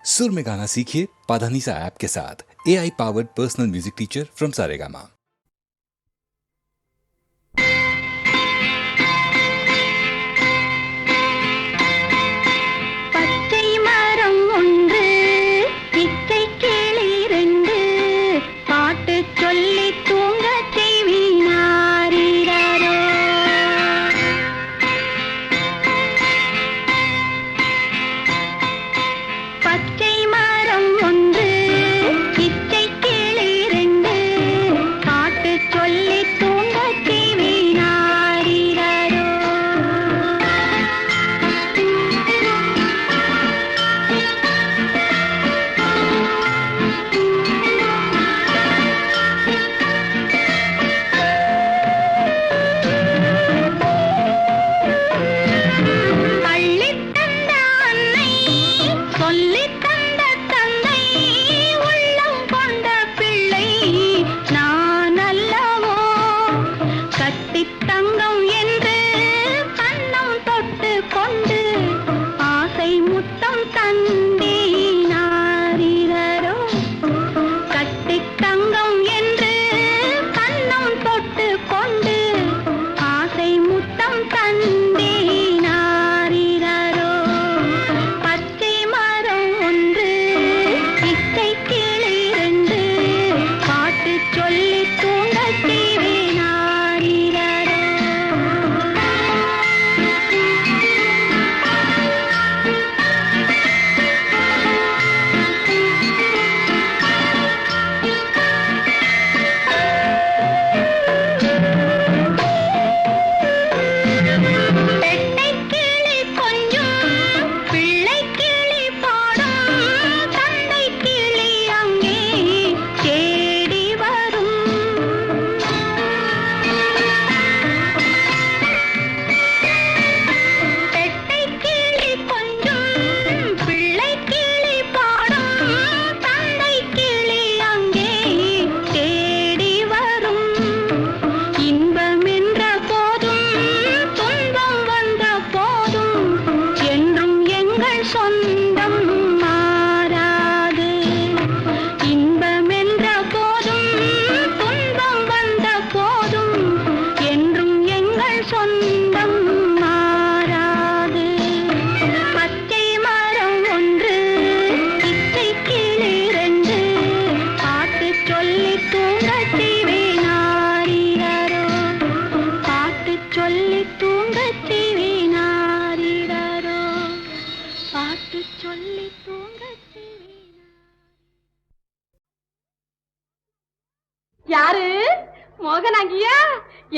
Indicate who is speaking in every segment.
Speaker 1: सुर में गाना सीखिए पाधानीसा ऐप के साथ। AI powered personal music teacher from Saregama.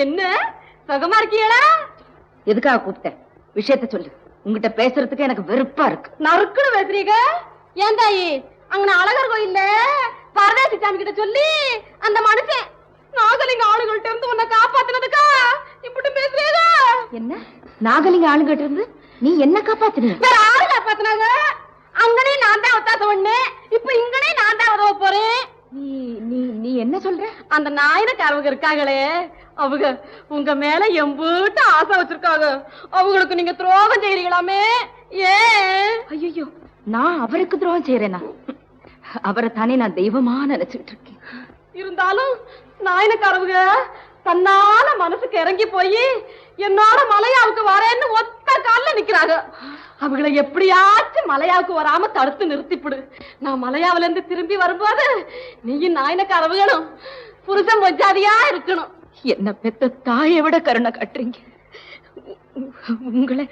Speaker 2: என்ன சுகமா இருக்கியடா?
Speaker 3: எதுக்காக கூப்பிட்டேன்? விஷயத்தை சொல்லு. உங்ககிட்ட பேசுறதுக்கு எனக்கு வெறுப்பா இருக்கு.
Speaker 2: நறுக்குன்னு பேசுறீங்க. ஏன் தாயி, அங்க அழகர் கோயில்ல பரதேசி சாமி கிட்ட சொல்லி அந்த மனுஷன் நாகலிங்க ஆளுகள்ட்ட இருந்து உன்னை காப்பாத்தினதுக்கா இப்படி பேசுறீங்க?
Speaker 3: என்ன நாகலிங்க ஆளுகிட்ட இருந்து நீ என்ன காப்பாத்தின?
Speaker 2: வேற ஆளு காப்பாத்தினாங்க. அங்கனே நான் தான் ஒத்தாச ஒண்ணு, இப்ப இங்கனே நான் தான் உதவ போறேன்.
Speaker 3: நீ நீ நீ என்ன சொல்ற?
Speaker 2: அந்த நாயனக்காரவங்க இருக்காங்களே, அவங்க உங்க மேல எம்பூட்டு ஆசை வச்சிருக்காங்க. அவங்களுக்கு நீங்க துரோகம் செய்யறீங்களாமே. ஏன்?
Speaker 3: ஐயோ, நான் அவருக்கு துரோகம் செய்யறேனா? அவரை தானே நான் தெய்வமா நினைச்சுட்டு இருக்கேன்.
Speaker 2: இருந்தாலும் நாயனக்காரவங்க தன்னால மனசுக்கு இறங்கி போய் என்னோட மலையாவுக்கு வரேன்னு ஒத்த கால்ல நிக்கிறாங்க. அவங்களை எப்படியாச்சும் மலையாவுக்கு வராம தடுத்து நிறுத்திப்பிடு. நான் மலையாவில இருந்து திரும்பி வரும்போது நீயும் நாயனக்காரவங்களும் புருஷன் பொஞ்சாதியா இருக்கணும்.
Speaker 3: என்ன பெத்த தாயை விட கருணை காட்டுறீங்க. உங்களை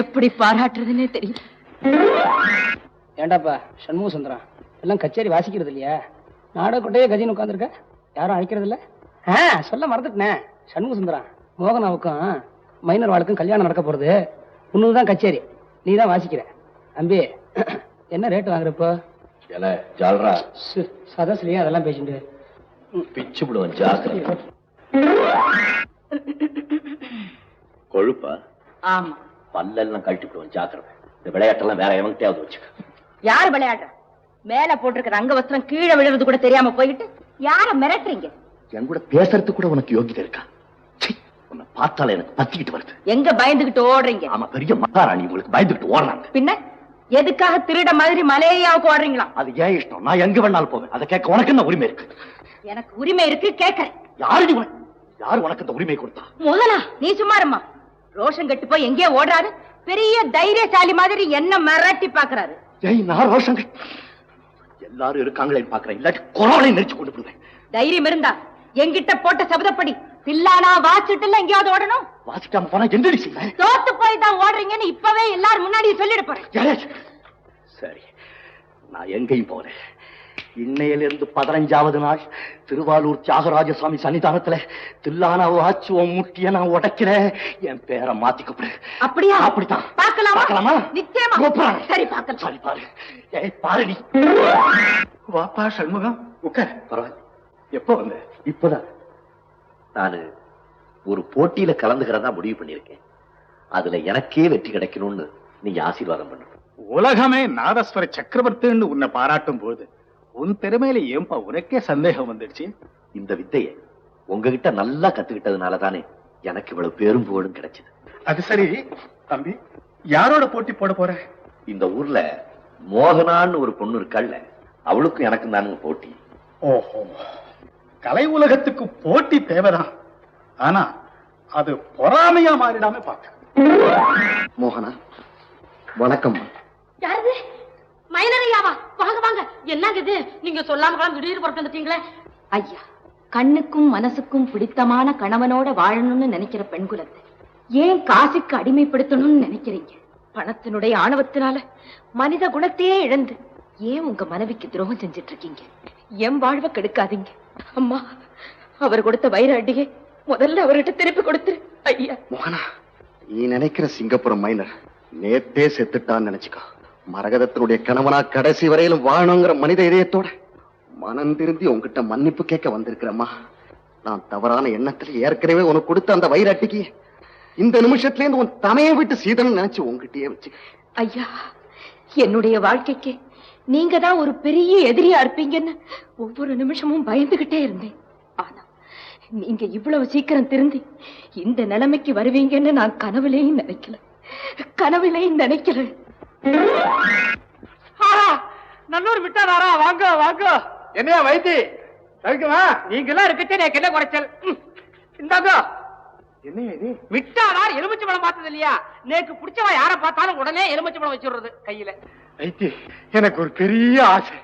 Speaker 3: எப்படி பாராட்டுறதுன்னே தெரியும்.
Speaker 4: ஏண்டாப்பா சண்முக சுந்தரம், எல்லாம் கச்சேரி வாசிக்கிறது இல்லையா? நாடகொட்டையே கஜின்னு உட்காந்துருக்க, யாரும் அழைக்கிறது இல்ல? சொல்ல மறந்துட்டேன். சண்முக சுந்தரம், மோகனாவுக்கும் மைனர் வாழ்க்கும் கல்யாணம் நடக்க போறது. உன்னதுதான் கச்சேரி, நீ தான் வாசிக்கிற. தம்பி, என்ன ரேட்டு வாங்குறப்போ? சதஸ்லயே அதெல்லாம் பேசிட்டு
Speaker 5: பிச்சு விடுவோம். ஜாக்கிரதை. கொழுப்பா?
Speaker 3: ஆமா,
Speaker 5: பல்லெல்லாம் கழட்டி விடுவோம். ஜாக்கிரதை. இந்த விளையாட்டெல்லாம் வேற எவன்கிட்டயாவது வச்சுக்க.
Speaker 3: யாரு விளையாடுற? மேல போட்டிருக்கிற அங்க வஸ்திரம் கீழே விழுறது கூட தெரியாம போயிட்டு யார மிரட்டுறீங்க?
Speaker 5: என் கூட பேசுறது கூட உனக்கு யோகிதை இருக்கா? உன்னை பார்த்தால எனக்கு பத்திக்கிட்டு வருது.
Speaker 3: எங்க பயந்துகிட்டு ஓடுறீங்க?
Speaker 5: ஆமா, பெரிய மகாராணி உங்களுக்கு பயந்துகிட்டு ஓடுறாங்க.
Speaker 3: பின்ன எதுக்காக திருட மாதிரி மலேயாவுக்கு ஓடுறீங்களா?
Speaker 5: அது ஏன் இஷ்டம், நான் எங்க வேணாலும் போவேன். அதை கேட்க உனக்கு என்ன உரிமை இருக்கு?
Speaker 3: எனக்கு உரிமை இருக்கு, கேட்கறேன்.
Speaker 5: யாரு உனக்கு இந்த உரிமை கொடுத்தா?
Speaker 3: மோகனா, நீ சும்மாருமா. ரோஷன் கட்டு போய் எங்கேயோ ஓடுறாரு, பெரிய தைரியசாலி மாதிரி என்ன மிரட்டி பாக்குறாரு.
Speaker 5: ஏய், நான் ரோஷன் எல்லாரும் இருக்காங்களேன்னு பாக்குறேன், இல்லாட்டி கொரோனை நெரிச்சு கொண்டு போடுவேன்.
Speaker 3: தைரியம் இருந்தா என்கிட்ட போட்ட சபதப்படி தில்லானா வாசிட்டுல எங்கேயாவது ஓடணும்.
Speaker 5: வாசிக்காம போனா என்னடி செய்வேன்?
Speaker 3: தோத்து போய் தான் ஓடுறீங்கன்னு இப்பவே எல்லாரும் முன்னாடி சொல்லிட போறேன்.
Speaker 5: சரி, நான் எங்கேயும் போறேன். இன்னையிலிருந்து 15வது நாள் திருவாலூர் தியாகராஜசாமி சன்னிதானத்துல தில்லானா வாச்சுவம் முட்டிய நான் உடைக்கிறேன். என் பேரை மாத்தி கூப்பிடு.
Speaker 3: அப்படியா?
Speaker 5: அப்படித்தான்.
Speaker 3: பார்க்கலாமா? நிச்சயமா. சரி, பார்க்கலாம்.
Speaker 5: சரி, பாரு. ஏய், பாரு நீ. வாப்பா சண்முகம், உட்கார். பரவாயில்ல. எப்போ வந்த? இப்பதான். நானு ஒரு போட்டியில கலந்துக்கிறதா முடிவு பண்ணிருக்கேன். அதுல எனக்கே வெற்றி கிடைக்கணும்னு நீங்க ஆசீர்வாதம் பண்ணணும்.
Speaker 6: உலகமே நாதஸ்வர சக்கரவர்த்தின்னு உன்னை பாராட்டும் போது உன் திறமையில ஏன்பா உனக்கே சந்தேகம் வந்துடுச்சு?
Speaker 5: இந்த வித்தையை உங்ககிட்ட நல்லா கத்துக்கிட்டதுனால தானே எனக்கு இவ்வளவு பேரும் புகழும் கிடைச்சது.
Speaker 6: அது சரி தம்பி, யாரோட போட்டி போட போற?
Speaker 5: இந்த ஊர்ல மோகனான்னு ஒரு பொண்ணு இருக்கல்ல, அவளுக்கும் எனக்கும் தானுங்க போட்டி.
Speaker 6: ஓஹோ, கலை உலகத்துக்கு போட்டி தேவைதான். ஆனா அது பொறாமையா மாறிடாம பாக்க.
Speaker 5: மோகனா, வணக்கம்.
Speaker 2: யாரு? மைனரையாவா? வாங்க வாங்க. என்னங்க இது, நீங்க சொல்லாம திடீர்னு புறப்பட்டு வந்துட்டீங்களே.
Speaker 3: ஐயா, கண்ணுக்கும் மனசுக்கும் பிடித்தமான கணவனோட வாழணும்னு நினைக்கிற பெண்குலத்தை ஏன் காசுக்கு அடிமைப்படுத்தணும்னு நினைக்கிறீங்க? பணத்தினுடைய ஆணவத்தினால மனித குணத்தையே இழந்து ஏன் உங்க மனைவிக்கு துரோகம் செஞ்சிட்டு இருக்கீங்க? என் வாழ்வை கெடுக்காதீங்க. அம்மா, அவர் கொடுத்த வைர அடியை முதல்ல அவர்கிட்ட திருப்பி கொடுத்துரு ஐயா.
Speaker 5: மோகனா, நீ நினைக்கிற சிங்கப்புரம் மைனர் நேத்தே செத்துட்டான்னு நினைச்சுக்கோ. மரகதத்தினுடைய கணவனா கடைசி வரையிலும் வாழணுங்கிற மனித இதயத்தோட மனம் திருந்தி உங்ககிட்ட மன்னிப்பு கேட்க வந்திருக்கிறம்மா. நான் தவறான எண்ணத்துல ஏற்கனவே உனக்கு கொடுத்த அந்த வைராட்டிக்கு இந்த நிமிஷத்துல இருந்து உன் தமையை விட்டு சீதன் நினைச்சு உங்ககிட்டயே வச்சு.
Speaker 3: ஐயா, என்னுடைய வாழ்க்கைக்கு நீங்க தான் ஒரு பெரிய எதிரியா இருப்பீங்கன்னு ஒவ்வொரு நிமிஷமும் பயந்துகிட்டே இருந்தேன். ஆனா நீங்க இவ்வளவு சீக்கிரம் திருந்தி இந்த நிலைமைக்கு வருவீங்கன்னு நான் கனவுலையும் நினைக்கல.
Speaker 4: நல்லூர் விட்டாரா? வாங்க வாங்க. என்னையா வைத்தி சரிக்குமா? நீங்க எல்லாம் இருக்கச்சே எனக்கு என்ன குறைச்சல்? இந்தாங்க. என்ன இது? விட்டாரார் எலுமிச்சை பழம் பார்த்தது இல்லையா? நேக்கு பிடிச்சவா யார பார்த்தாலும் உடனே எலுமிச்சை பழம் வச்சுடுறது கையில.
Speaker 6: வைத்தி, எனக்கு ஒரு பெரிய ஆசை.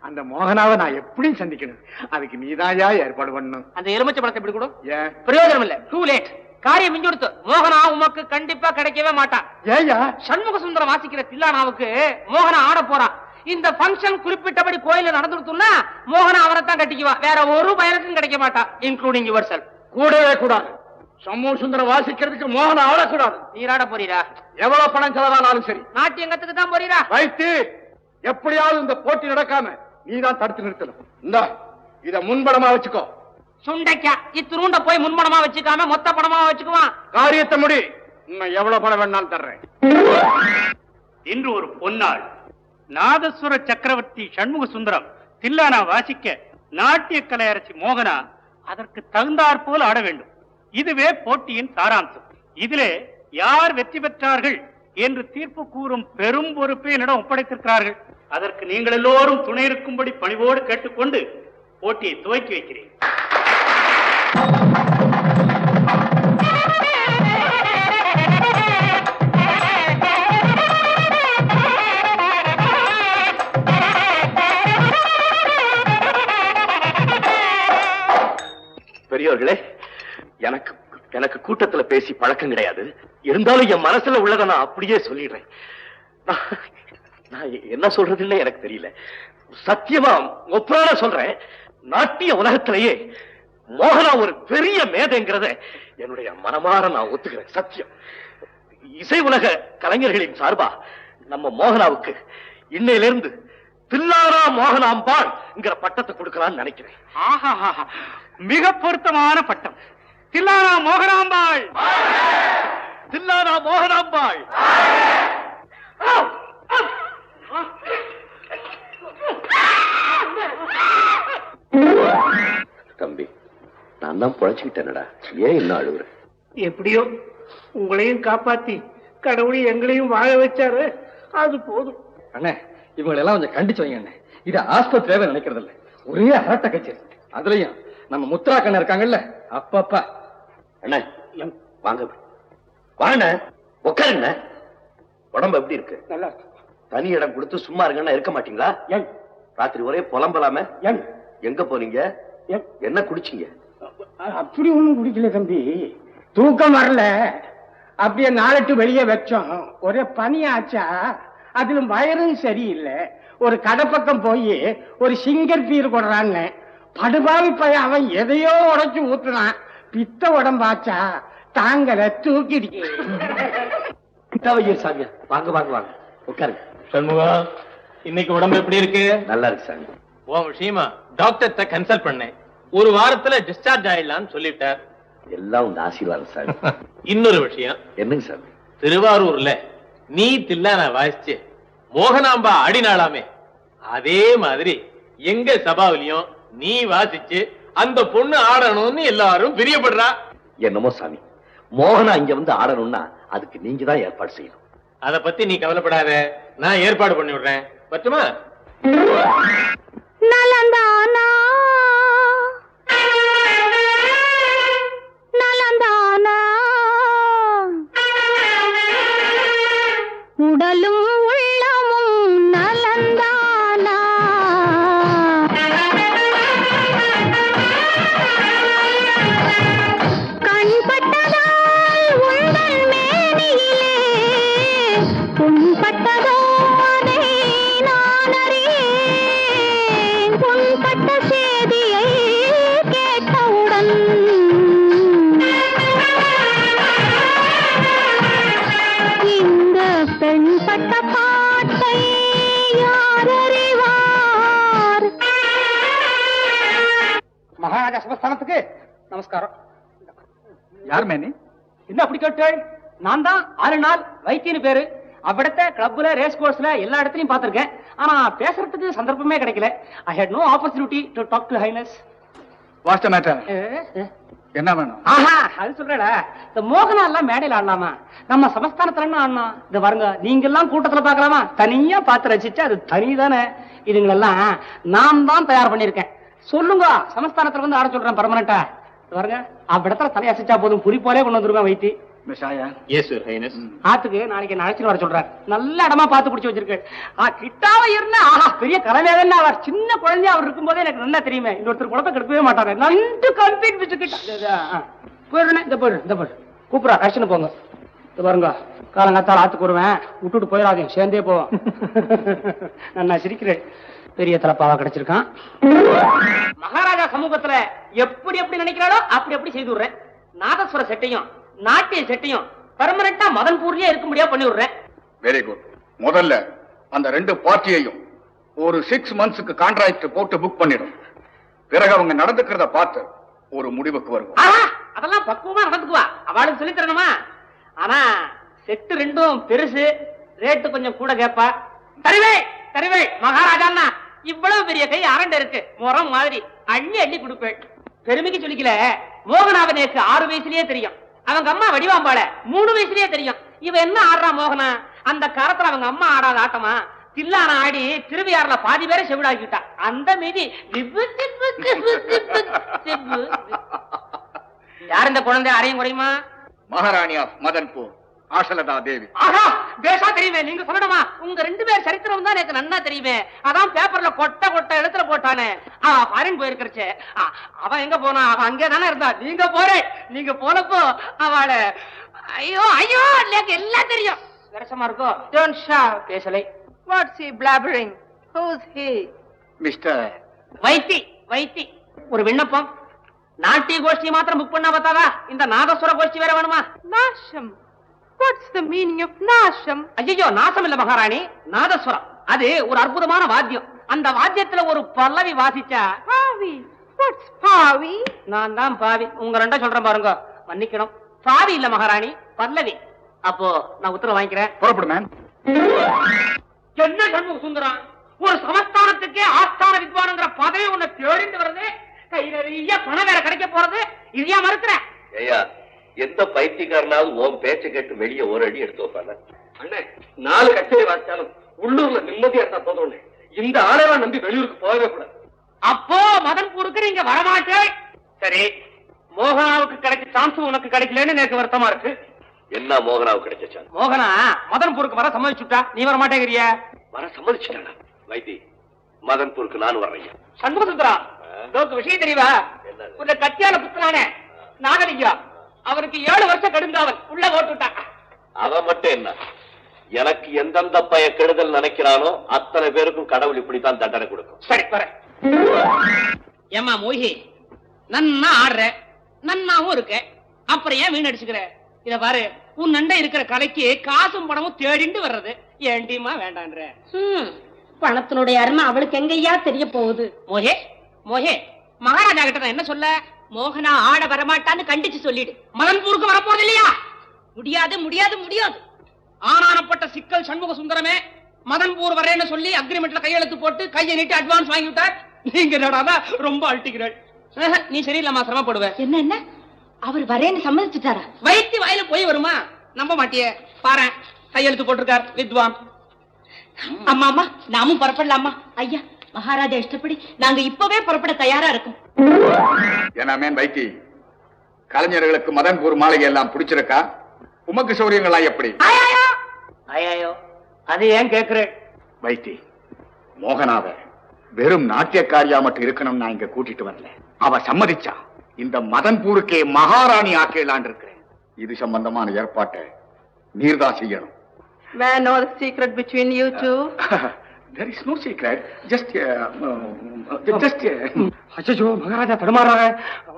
Speaker 6: அந்த மோகனாவை நான் எப்படி சந்திக்கணும்? அதுக்கு நீதாயா ஏற்பாடு பண்ணணும்.
Speaker 4: அந்த எலுமிச்சை பழத்தை எப்படி கூட
Speaker 6: ஏன்?
Speaker 4: பிரயோஜனம் இல்ல, டூ லேட். காரியம் மிஞ்சி கொடுத்து மோகனா உமக்கு கண்டிப்பா கிடைக்கவே மாட்டான்.
Speaker 6: ஏயா?
Speaker 4: சண்முக சுந்தரம் வாசிக்கிற தில்லானாவுக்கு மோகனா ஆட போறான். இந்த பங்கன் குறிப்பிட்டபடி கோயில நடந்துடுத்துன்னா மோகனா அவரை தான் கட்டிக்குவான். வேற ஒரு பயனுக்கும் கிடைக்க மாட்டான், இன்க்ளூடிங் யுவர் செல்ஃப்.
Speaker 6: கூடவே கூடாது. சண்முக சுந்தரம் வாசிக்கிறதுக்கு மோகனா ஆடக்கூடாது.
Speaker 4: நீராட போறீரா?
Speaker 6: எவ்வளவு பணம் செலவானாலும் சரி.
Speaker 4: நாட்டியங்கத்துக்கு தான் போறீரா?
Speaker 6: வைத்து, எப்படியாவது இந்த போட்டி நடக்காம நீதான் தடுத்து நிறுத்தணும். இந்த இத முன்படமா வச்சுக்கோ.
Speaker 4: சுண்டைக்கா இத்திருண்ட போய் முன்மணமா வச்சுக்காம மொத்த பணமா வச்சுக்குவான்.
Speaker 6: காரியத்தை முடி. இன்னும் எவ்வளவு பணம் வேணாலும் தர்றேன்.
Speaker 7: இன்று ஒரு பொன்னாள். நாதஸ்வர சக்கரவர்த்தி சண்முக சுந்தரம் தில்லானா வாசிக்க நாட்டிய கலையரசி மோகனா அதற்கு தகுந்தாற்போல் ஆட வேண்டும். இதுவே போட்டியின் சாராம்சம். இதிலே யார் வெற்றி பெற்றார்கள் என்று தீர்ப்பு கூறும் பெரும் பொறுப்பை என்னிடம் ஒப்படைத்திருக்கிறார்கள். அதற்கு நீங்கள் எல்லோரும் துணை இருக்கும்படி பணிவோடு கேட்டுக்கொண்டு போட்டியை துவக்கி வைக்கிறேன்.
Speaker 5: பெரியவர்களே, எனக்கு கூட்டத்துல பேசி பழக்கம் கிடையாது. இருந்தாலும் என் மனசுல உள்ளதை நான் அப்படியே சொல்லிடுறேன். நான் என்ன சொல்றதுன்னு எனக்கு தெரியல. சத்தியமா ஒப்புறான சொல்றேன். நாட்டிய உலகத்திலேயே மோகனா ஒரு பெரிய மேதைங்கிறத என்னுடைய மனமாற நான் ஒத்துக்கிறேன். சத்தியம். இசை உலக கலைஞர்களின் சார்பா நம்ம மோகனாவுக்கு இன்னையிலிருந்து தில்லானா மோகனாம்பாள்ங்கிற பட்டத்தை கொடுக்கலாம்னு நினைக்கிறேன்.
Speaker 7: ஆஹா, மிக பொருத்தமான பட்டம். தில்லானா மோகனாம்பாள்,
Speaker 5: தில்லானா மோகனாம்பாள். தம்பி, நான் தான் பொழைச்சுக்கிட்டேனடா. ஏன் என்ன அழுகுற?
Speaker 4: எப்படியோ உங்களையும் காப்பாத்தி கடவுளை எங்களையும் வாழ வச்சாரு, அது போதும்.
Speaker 8: அண்ணே இவங்களை எல்லாம் கொஞ்சம் கண்டிச்சு வைங்க அண்ணே. இது ஆஸ்பத்திரியாவே நினைக்கிறது இல்ல, ஒரே அரட்ட கச்சேரி. அதுலயும் நம்ம முத்ரா கண்ண இருக்காங்கல்ல, அப்பப்பா.
Speaker 5: அண்ணே வாங்க வாங்க உட்காருங்க. உடம்பு எப்படி இருக்கு?
Speaker 4: நல்லா இருக்கு.
Speaker 5: தனி இடம் கொடுத்து சும்மா இருங்கன்னா இருக்க மாட்டீங்களா? ராத்திரி ஒரே புலம்பலாமே. எங்க போனீங்க? என்ன குடிச்சீங்க?
Speaker 6: அப்படி ஒண்ணும் குடிக்கல தம்பி, தூக்கம் வரல, அப்படியே நாளட்டு வெளியே வச்சோம். ஒரே பனியாச்சா, அதுல வயரும் சரியில்லை. ஒரு கடை பக்கம் போய் ஒரு சிங்கர் பீர் கொடுறான்னு படுபாவி பையன் அவன் எதையோ உடைச்சு ஊத்துனான். பித்த உடம்பாச்சா தாங்கல, தூக்கிடுச்சு.
Speaker 5: கிட்டாவையர் சாமியா, வாங்க வாங்க வாங்க உட்காருங்க.
Speaker 8: சண்முகம், இன்னைக்கு உடம்பு எப்படி இருக்கு?
Speaker 5: நல்லா இருக்கு சாமி.
Speaker 8: உன் விஷயமா டாக்டர்கிட்ட கன்சல்ட் பண்ணேன். ஒரு வாரத்துல டிஸ்சார்ஜ் ஆயிடலாம்னு சொல்லிட்டார்.
Speaker 5: எல்லாம் உங்க ஆசீர்வாதம் சாமி.
Speaker 8: இன்னொரு விஷயம்,
Speaker 5: என்னங்க சாமி?
Speaker 8: திருவாரூர்ல நீ தில்லானா வாசிச்சு மோகனாம்பா ஆடினாளாமே, அதே மாதிரி எங்க சபாவிலையும் நீ வாசிச்சு அந்த பொண்ணு ஆடணும்னு எல்லாரும் பிரியப்படுறா.
Speaker 5: என்னமோ சாமி, மோகனா இங்க வந்து ஆடணும்னா அதுக்கு நீங்க தான் ஏற்பாடு செய்யணும்.
Speaker 8: அத பத்தி நீ கவலைப்படாத, நான் ஏற்பாடு பண்ணி விடுறேன். பറ്റുமா?
Speaker 2: நலந்தானா நலந்தானா உடலும் உள்ளமும் நலந்தானா கண்பட்டதால் உங்கள் மேனியிலே புண்பட்டதோ அதை நான் அறியேன். புண்பட்ட செய்தியை கேட்டவுடன் இந்த பெண் பட்ட பாட்டை யார் அறிவார்?
Speaker 4: மகாராஜா சமஸ்தானத்துக்கு நமஸ்காரம்.
Speaker 6: யார் மேனி?
Speaker 4: என்ன அப்படி கேட்டேள்? நான் தான் 6 நாள் வைத்தியன்னு பேரு. அவ்விடத்த கிளப்ல, ரேஸ் கோர்ஸ்ல எல்லா இடத்துலயும் பார்த்திருக்கேன். ஆனா பேசுறதுக்கு சந்தர்ப்பமே கிடைக்கல. I had no opportunity to talk to highness.
Speaker 6: What's the matter? என்ன வேணும்?
Speaker 4: ஆஹா, அது சொல்றேல, இந்த மோகனா எல்லாம் மேடையில் ஆடலாமா? நம்ம சமஸ்தானத்துல என்ன ஆடனா? இது பாருங்க, நீங்க எல்லாம் கூட்டத்துல பாக்கலாமா? தனியா பார்த்து ரசிச்சா அது தனிதானே. இதுங்களெல்லாம் நான் தான் தயார் பண்ணிருக்கேன். சொல்லுங்க, சமஸ்தானத்துல வந்து ஆட சொல்றேன் பர்மனண்டா. பாருங்க, அவ்விடத்துல தலையசிச்சா போதும், புரி போலே கொண்டு வந்துருவேன் வைத்தி. ஆத்துக்கு நாளைக்கு என்ன அழைச்சிட்டு வர சொல்றாரு. நல்ல இடமா பார்த்து பிடிச்சு வச்சிருக்கு. கிட்டாவ இருந்தா பெரிய கலைஞர். அவர் சின்ன குழந்தையா அவர் இருக்கும் போதே எனக்கு நல்லா தெரியுமே. இன்னொருத்தர் குழப்பம் கெடுக்கவே மாட்டாரு. நன்று கம்பீட் போயிடுறேன். இந்த போயிடு, இந்த போயிடு கூப்பிடா, கஷ்டம் போங்க. இது பாருங்க, காலங்காத்தால் ஆத்துக்கு வருவேன், விட்டுட்டு போயிடாதீங்க, சேர்ந்தே போவோம். நான் சிரிக்கிறேன். பெரிய தலப்பாவா கிடைச்சிருக்கான். மகாராஜா சமூகத்துல எப்படி எப்படி நினைக்கிறாரோ அப்படி எப்படி செய்து விடுறேன். நாதஸ்வர செட்டையும் நாட்டிய செட்டையும் பெர்மனண்டா மதன்பூர்லயே இருக்க முடியாது பண்ணி விடுறேன்.
Speaker 6: Very good. முதல்ல அந்த 2 பார்ட்டியையும் ஒரு 6 மந்த்ஸ்க்கு கான்ட்ராக்ட் போட்டு புக் பண்ணிடும். பிறகு அவங்க நடந்துக்கிறத பார்த்து ஒரு முடிவுக்கு வருவோம்.
Speaker 4: அதெல்லாம் பக்குவமா நடந்துக்குவா, அவளுக்கு சொல்லி தரணுமா? ஆனா செட்டு 2ம் பெருசு, ரேட்டு கொஞ்சம் கூட கேப்பா. தருவே தருவே மகாராஜா, இவ்வளவு பெரிய கை அரண்ட இருக்கு, முறம் மாதிரி அள்ளி அள்ளி கொடுப்பேன். பெருமைக்கு சொல்லிக்கல, மோகனாவனுக்கு 6 வயசுலயே தெரியும். அவங்க அம்மா வடிவாம்பாள 3 வயசுலயே தெரியும். இவ என்ன ஆடுறா மோகனா? அந்த காலத்துல அவங்க அம்மா ஆடாத ஆட்டமா? தில்லான ஆடி திருவியாறுல பாதி பேரை செவிடாக்கிட்டா. அந்த மீதி யார் இந்த குழந்தை அறையும் குறையுமா?
Speaker 6: மகாராணி ஆஃப் மதன்பூர் ஆஷலதா தேவி.
Speaker 4: ஆஹா, பேசா தெரியுமே. நீங்க சொல்லணுமா? உங்க 2 பேர் சரித்திரம் தான் எனக்கு நன்னா தெரியுமே. அதான் பேப்பர்ல கொட்ட கொட்ட எழுத்துல போட்டானே. ஃபாரின் போயிருக்கிறச்சே. அவன் எங்க போனா? அவன் அங்கே தானே இருந்தா. நீங்க போனப்போ அவளை ஐயோ ஐயோ எனக்கு எல்லாம் தெரியும். விரசமா இருக்கோ? டோன்ட் ஷா. பேசலை.
Speaker 2: What's he blabbering? Who's he?
Speaker 6: Mister
Speaker 4: Vaithi ஒரு விண்ணப்பம். நாட்டிய கோஷ்டி மாத்திரம் புக் பண்ணா பார்த்தாதா? இந்த நாதஸ்வர கோஷ்டி வேற வேணுமா?
Speaker 2: நாஷம். வாட்ஸ் தி மீனிங் ஆஃப் நாஷம்?
Speaker 4: ஐயோ, நாசம் இல்ல மகாராணி, நாதஸ்வரம். அது ஒரு அற்புதமான வாத்தியம். அந்த வாத்தியத்துல ஒரு பல்லவி வாசிச்சா.
Speaker 2: பாவி. வாட்ஸ் பாவி?
Speaker 4: நான் தான் பாவி. உங்க 2 சொல்றேன் பாருங்க, மன்னிக்கணும். பாவி இல்ல மகாராணி, பல்லவி. அப்போ நான் உத்தரவு வாங்கிக்கிறேன்.
Speaker 6: புறப்படு மேன்.
Speaker 4: என்ன சண்முக சுந்தரம், ஒரு சமஸ்தானத்துக்கே ஆஸ்தான வித்வானுங்கிற பதவி உன்னை தேடிட்டு வருது. கை நிறைய பணம் வேற கிடைக்க போறது. இதையா மறுக்கிற?
Speaker 5: ஐயா, எந்த பைத்தியக்காரனாவது உன் பேச்சை கேட்டு வெளியே ஒரு அடி எடுத்து வைப்பாங்க?
Speaker 8: அண்ணே, 4 கச்சேரி வாசிச்சாலும் உள்ளூர்ல நிம்மதியா இருந்தா போதும். இந்த ஆளெல்லாம் நம்பி வெளியூருக்கு போகவே கூடாது.
Speaker 4: அப்போ மதன்பூருக்கு நீங்க வரமாட்டேன். சரி, மோகனாவுக்கு கிடைச்ச சான்ஸ் உனக்கு கிடைக்கலன்னு எனக்கு வருத்தமா இருக்கு.
Speaker 5: என்ன மோகனாவுக்கு கிடைச்ச சான்ஸ்?
Speaker 4: மோகனா மதன்பூருக்கு வர சம்மதிச்சுட்டா, நீ வர மாட்டேங்கிறிய?
Speaker 5: வர சம்மதிச்சுட்டானா? வைத்தி, மதன்பூருக்கு நான் வர்றேன்.
Speaker 4: சண்முகசுந்தரா, விஷயம் தெரியவா?
Speaker 5: என்னது?
Speaker 4: உள்ள கத்தியான புத்தனானே நாகலிங்கம், அவருக்கு 7 வருஷம் கடுங்காவல் உள்ள போட்டுட்டான்.
Speaker 5: அவன் மட்டும் என்ன, எனக்கு எந்தெந்த பய கெடுதல் நினைக்கிறானோ அத்தனை பேருக்கும் கடவுள் இப்படித்தான் தண்டனை கொடுக்கும்.
Speaker 4: சரி வரேன். ஏமா மோகி, நன்னா ஆடுற, நன்னாவும் இருக்க, அப்புறம் ஏன் வீணடிச்சுக்கிற? இத பாரு, உன் நண்டை இருக்கிற கலைக்கு காசும் பணமும் தேடிண்டு வர்றது ஏண்டிமா வேண்டான்ற.
Speaker 2: பணத்தினுடைய அருமை அவளுக்கு எங்கய்யா தெரிய போகுது?
Speaker 4: மோகே மோகே, மகாராஜா கிட்ட நான் என்ன சொல்ல?
Speaker 3: மோகனா ஆட வரமாட்டான்னு கண்டிச்சு சொல்லிடு.
Speaker 4: மதன்பூருக்கு வரப்போறது இல்லையா?
Speaker 3: முடியாது முடியாது முடியாது.
Speaker 4: ஆனானப்பட்ட சிக்கல் சண்முக சுந்தரமே மதன்பூர் வரேன்னு சொல்லி அக்ரிமெண்ட்ல கையெழுத்து போட்டு கையை நீட்டி அட்வான்ஸ் வாங்கி விட்டார். நீங்க என்னடா ரொம்ப அழட்டிக்கிறாள். நீ சரியில்லாம சிரமப்படுவ.
Speaker 3: என்ன என்ன, அவர் வரேன்னு சம்மதிச்சுட்டாரா?
Speaker 4: வைத்தி வாயில போய் வருமா? நம்ப மாட்டியே, பாரு கையெழுத்து போட்டிருக்கார் வித்வான்.
Speaker 3: அம்மா அம்மா, நாமும் புறப்படலாமா? ஐயா, மகாராஜா இஷ்டப்படி நாங்க இப்பவே புறப்பட தயாரா இருக்கோம்.
Speaker 9: என்ன வைத்தி, கலைஞர்களுக்கு மதன்பூர் மாளிகை எல்லாம் பிடிச்சிருக்கா? உமக்கு சௌரியங்களா எப்படி?
Speaker 4: ஐயோ, அது ஏன் கேக்குற?
Speaker 9: வைத்தி, மோகனாவ வெறும் நாட்டியக்காரியா மட்டும் இருக்கணும் நான் இங்க கூட்டிட்டு வரல. அவ சம்மதிச்சா இந்த மதன்பூருக்கே மகாராணி ஆக்கலான் இருக்கிறேன். இது சம்பந்தமான ஏற்பாட்டை நீர்தான் செய்யணும்.
Speaker 2: May I know the secret between you two?
Speaker 9: There is no secret. Just
Speaker 4: அச்சோ, மகாராஜா தடுமாறாங்க.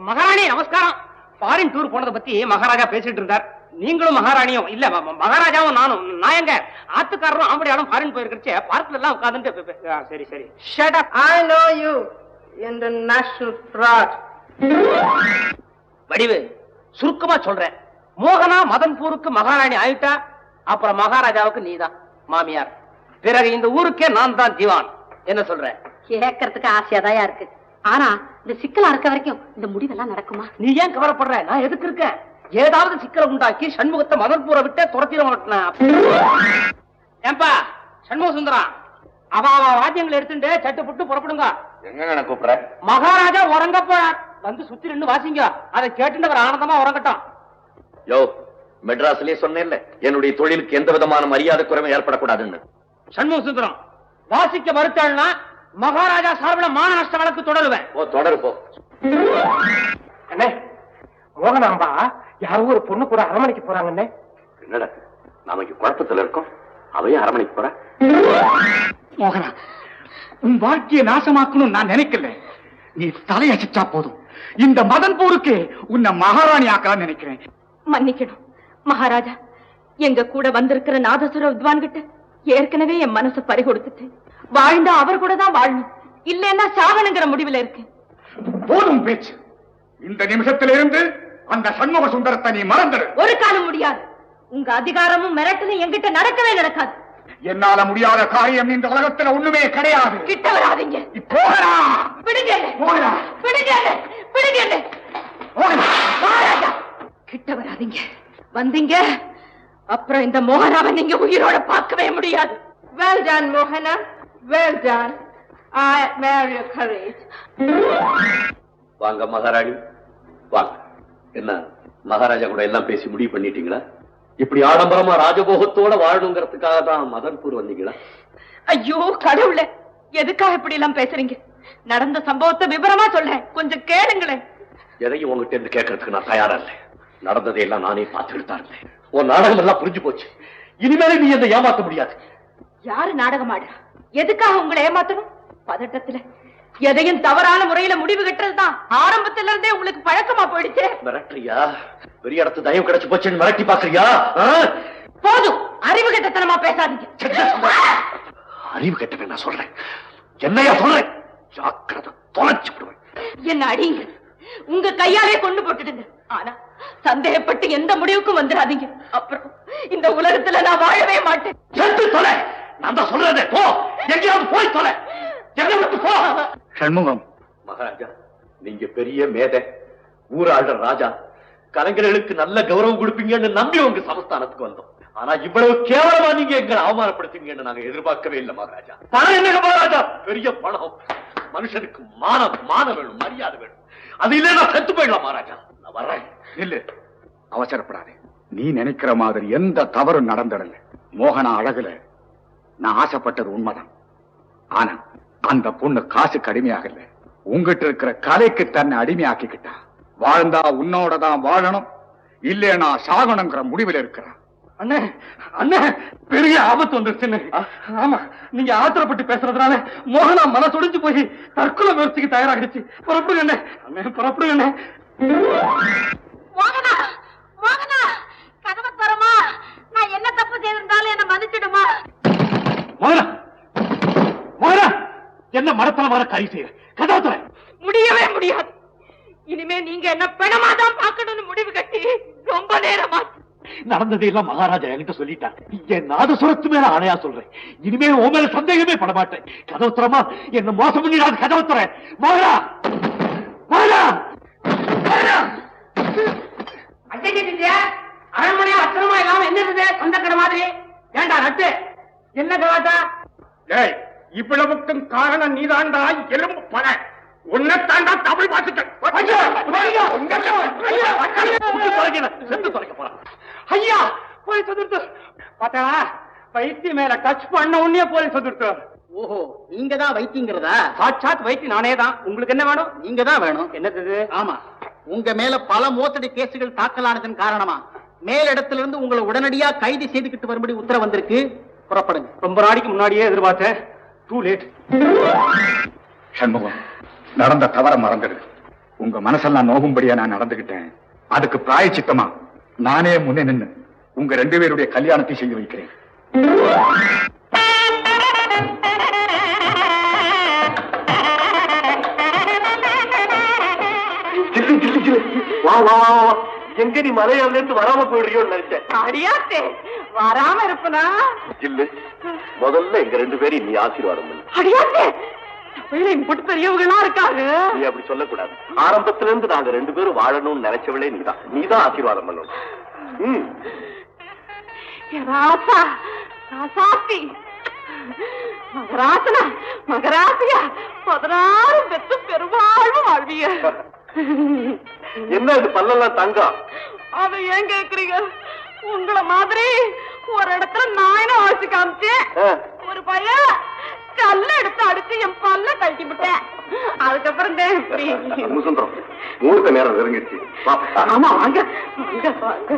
Speaker 4: மகாராணி நமஸ்காரம். ஃபாரின் டூர் போனதை பத்தி மகாராஜா பேசிட்டு இருந்தார். நீங்களும் மகாராணியும் இல்ல, மகாராஜாவும் நானும் நாயங்க ஆத்துக்காரரும் ஆம்படியாலும் ஃபாரின் போயிருக்கே பார்க்ல எல்லாம் உட்கார்ந்துட்டு. சரி சரி,
Speaker 2: Shut up. I know you. International fraud.
Speaker 4: வடிவு சுருக்கமா சொல்றேன். மோகனா மதன்பூருக்கு மகாராணி ஆயிட்டா, அப்புறம் மகாராஜாவுக்கு நீதான் மாமியார். பிறகு இந்த ஊருக்கே நான் தான் திவான். என்ன சொல்ற?
Speaker 2: கேட்கறதுக்கு ஆசையாதான் இருக்கு. ஆனா இந்த சிக்கலா இருக்க வரைக்கும் இந்த முடிவெல்லாம் நடக்குமா?
Speaker 4: நீ ஏன் கவலைப்படுற? நான் எதுக்கு இருக்கேன்? ஏதாவது சிக்கலை உண்டாக்கி சண்முகத்தை மதன்பூரை விட்டே துரத்திட மாட்டேன். ஏன்பா சண்முக சுந்தரா, அவ வாத்தியங்களை எடுத்துட்டு சட்டு புட்டு புறப்படுங்க.
Speaker 5: எங்க கூப்பிடுற?
Speaker 4: மகாராஜா உறங்க போறார். வந்து சுத்தி நின்று வாசிங்க. அதை கேட்டு அவர் ஆனந்தமா உறங்கட்டும்.
Speaker 5: யோ, மெட்ராஸ்லயே சொன்னேன்ல, என்னுடைய தொழிலுக்கு எந்த விதமான மரியாதை குறைவும் ஏற்படக்கூடாதுன்னு.
Speaker 4: சண்முக சுந்தரம் வாசிக்க மறுத்தாள்னா மகாராஜா சார்பில் மான நஷ்ட வழக்கு தொடருவேன்.
Speaker 5: ஓ, தொடரு போ.
Speaker 4: அண்ணே, மோகனாம்பா யாரோ ஒரு பொண்ணு கூட அரமணிக்கு போறாங்கண்ணே.
Speaker 5: என்னடா நமக்கு குழப்பத்துல இருக்கோம், அவையும் அரமணிக்கு போற?
Speaker 9: மோகனா, உன் வாழ்க்கையை நாசமாக்கணும் நான் நினைக்கல. நீ தலையசிச்சா போதும், இந்த மதன்பூருக்கு உன்னை மகாராணி ஆக்கலாம் நினைக்கிறேன்.
Speaker 3: மன்னிக்கணும் மகாராஜா, எங்க கூட வந்திருக்கிற நாதசுர வித்வான் கிட்ட ஏற்கனவே என் மனசு பறி கொடுத்துட்டு, வாழ்ந்தா அவர் கூட தான் வாழணும், இல்லைன்னா சாகனுங்கிற முடிவுல இருக்கு.
Speaker 9: போதும் பேச்சு. இந்த நிமிஷத்திலிருந்து அந்த சண்முக சுந்தரத்தை நீ மறந்துடு.
Speaker 3: ஒரு காலம் முடியாது. உங்க அதிகாரமும் மிரட்டலும் என்கிட்ட நடக்கவே நடக்காது.
Speaker 9: என்னால முடியாத காரியம் இந்த உலகத்துல ஒண்ணுமே கிடையாது.
Speaker 3: கிட்ட வராதீங்க.
Speaker 9: போகடா.
Speaker 3: விடுங்க.
Speaker 9: போகடா.
Speaker 3: விடுங்க. விடுங்க.
Speaker 9: போகடா.
Speaker 3: மகாராஜா, கிட்ட வராதீங்க. வந்தீங்க அப்புறம் இந்த மோகனாவை நீங்க உயிரோட பார்க்கவே முடியாது.
Speaker 2: Well done, Mohana. Well done. I admire your courage.
Speaker 5: வாங்க மகாராணி, வாங்க. என்ன மகாராஜா கூட எல்லாம் பேசி முடிவு பண்ணிட்டீங்களா? இப்படி ஆடம்பரமா ராஜபோகத்தோட வாழணுங்கிறதுக்காக தான் மதன்பூர் வந்தீங்களா?
Speaker 3: ஐயோ கடவுளே, எதுக்காக இப்படி எல்லாம் பேசுறீங்க? நடந்த சம்பவத்தை விவரமா சொல்றேன், கொஞ்சம் கேளுங்களேன்.
Speaker 5: எதையும் உங்ககிட்ட இருந்து கேட்கறதுக்கு நான் தயாரா இல்லை. நடந்ததையெல்லாம் நானே பார்த்துக்கிட்டு தான் இருந்தேன். உன் நாடகம் எல்லாம் புரிஞ்சு போச்சு. இனிமேல நீ என்னை ஏமாத்த முடியாது.
Speaker 3: யாரு நாடகம் ஆடுறா? எதுக்காக உங்களை ஏமாத்தணும்? பதட்டத்துல எதையும் தவறான முறையில முடிவு கட்டுறதுதான் ஆரம்பத்துல இருந்தே உங்களுக்கு பழக்கமா போயிடுச்சு.
Speaker 5: மிரட்டுறியா? பெரிய இடத்து தயவு கிடைச்சு போச்சுன்னு மிரட்டி பாக்குறியா?
Speaker 3: போதும், அறிவு கட்டத்தனமா பேசாதீங்க.
Speaker 5: அறிவு கெட்டவன் நான் சொல்றேன். என்னையா சொல்றேன்? ஜாக்கிரதை, தொலைச்சு விடுவேன்.
Speaker 3: என்ன அடிங்க, உங்க கையாலே கொண்டு போட்டுடுங்க. ஆனா சந்தேகப்பட்டு எந்த முடிவுக்கும் வந்துடாதீங்க. அப்புறம் இந்த உலகத்துல நான் வாழவே மாட்டேன்.
Speaker 5: செத்து தொலை. நான் தான் சொல்றேன், போ. எங்கேயாவது போய் தொலை. எங்க விட்டு போ.
Speaker 9: சண்முகம்,
Speaker 5: மகாராஜா, நீங்க பெரிய மேதை, ஊராளர் ராஜா, கலைஞர்களுக்கு நல்ல கௌரவம் கொடுப்பீங்கன்னு நம்பி உங்க சமஸ்தானத்துக்கு வந்தோம். ஆனா இவ்வளவு கேவலமா நீங்க எங்களை அவமானப்படுத்துவீங்கன்னு நாங்க எதிர்பார்க்கவே இல்லை மகாராஜா. பணம் என்னங்க மகாராஜா? பெரிய பணம். மனுஷனுக்கு மானம் வேணும், மரியாதை வேணும். அது இல்லைன்னா செத்து போயிடலாம் மகாராஜா. நான் வர்றேன்.
Speaker 9: இல்ல, அவசரப்படாதே. நீ நினைக்கிற மாதிரி எந்த தவறும் நடந்துடல. மோகனா அழகுல நான் ஆசைப்பட்டது உண்மைதான். ஆனா அந்த பொண்ணு காசுக்கு அடிமையாகல, உங்ககிட்ட இருக்கிற கலைக்கு தன்னை அடிமையாக்கிக்கிட்டா. வாழ்ந்தா உன்னோட தான் வாழணும், இல்லையா சாகணுங்கிற முடிவில் இருக்கிறான்.
Speaker 8: அண்ணே அண்ணே, பெரிய ஆபத்து வந்துருச்சுன்னு. ஆமா, நீங்க ஆத்திரப்பட்டு பேசுறதுனால மோகனா மனசொடிஞ்சு போய் தற்கொலை முயற்சிக்கு தயாராகிடுச்சு. புறப்படுங்க அண்ணே. அண்ணே புறப்படுங்க அண்ணே.
Speaker 2: மோகனா, மோகனா, கதவை தரமா? நான் என்ன தப்பு செய்திருந்தாலும் என்ன மன்னிச்சிடுமா?
Speaker 5: மோகனா, மோகனா, என்ன மரத்தனமான காரியம் செய்ய? கதவை தர.
Speaker 2: முடியவே முடியாது. இனிமே நீங்க என்ன பிணமாதான் பார்க்கணும்னு முடிவு கட்டி ரொம்ப நேரமா.
Speaker 5: நடந்ததையெல்லாம் மகாராஜா என்கிட்ட சொல்லிட்டார். என் நாதசுரத்து மேல ஆணையா சொல்றேன். இனிமே உன் மேல சந்தேகமே பட மாட்டேன். கதவுத்துறமா, என்ன மோசம் பண்ணிடாது. கதவுத்துற மோகனா, மோகனா.
Speaker 4: அரண்மனையா அச்சனமா இல்லாம என்ன இருந்தது? சொந்த கடை மாதிரி. ஏண்டா நட்டு, என்ன கவாட்டா?
Speaker 6: ஏய், இவ்வளவுக்கும் காரணம் நீதான்டா எலும்பு பண. உன்னை தாண்டா தமிழ் பார்த்துட்டேன்.
Speaker 4: ஐயா, போலீஸ் வந்துருத்து. பாத்தா, வைத்திய மேல டச் பண்ண உடனே போலீஸ் வந்துருத்து. ஓஹோ, நீங்க தான் வைத்தியங்கிறதா? சாட்சாத் வைத்தியம் நானே தான். உங்களுக்கு என்ன வேணும்? நீங்க தான் வேணும். என்னது? ஆமா, உங்க மேல பல மோசடி கேசுகள் தாக்கலானதன் காரணமா மேலிடத்திலிருந்து உங்களை உடனடியா கைது செய்துக்கிட்டு வரும்படி உத்தரவு வந்திருக்கு. புறப்படுங்க. ரொம்ப நாளைக்கு முன்னாடியே எதிர்பார்த்தேன். Too late.
Speaker 9: சண்முகம், நடந்த தவற மறந்துடு. உங்க மனசெல்லாம் நோகும்படியா நான் நடந்துகிட்டேன். அதுக்கு பிராயச்சித்தமா நானே முன்னே நின்று உங்க 2 பேருடைய கல்யாணத்தை செய்து வைக்கிறேன்.
Speaker 5: வா வா வா, எங்க நீ மலையாள இருந்து வராம போயிடுறியோ நினைச்சேன்.
Speaker 2: அடியாத்தே, வராம இருப்பனா?
Speaker 5: இல்ல, முதல்ல எங்க 2 பேரையும் நீ ஆசீர்வாதம் பண்ணு.
Speaker 2: அடியாத்தே, போட்டு பெரியவங்களா இருக்காங்க.
Speaker 5: நீ அப்படி சொல்லக்கூடாது. ஆரம்பத்துல இருந்து நாங்க 2 பேரும் வாழணும்னு நினைச்சவளே நீதான் ஆசீர்வாதம் பண்ணணும்.
Speaker 2: ராசா, ராசாத்தி, மகராசனா, மகராசியா, 16 பெத்து பெருவாழ்வு வாழ்விய.
Speaker 5: என்ன இது பல்லெல்லாம் தங்கம்?
Speaker 2: அதை ஏன் கேக்குறீங்க? உங்களை மாதிரி ஒரு இடத்துல நாயனும் ஆசி காமிச்சேன். ஒரு பையன் கல்ல எடுத்து அடிச்சு என் பல்ல கழட்டி விட்டேன். அதுக்கப்புறம்
Speaker 5: சுந்தரம், முகூர்த்த நேரம் நெருங்கிடுச்சு.
Speaker 2: ஆமா, வாங்க வாங்க வாங்க.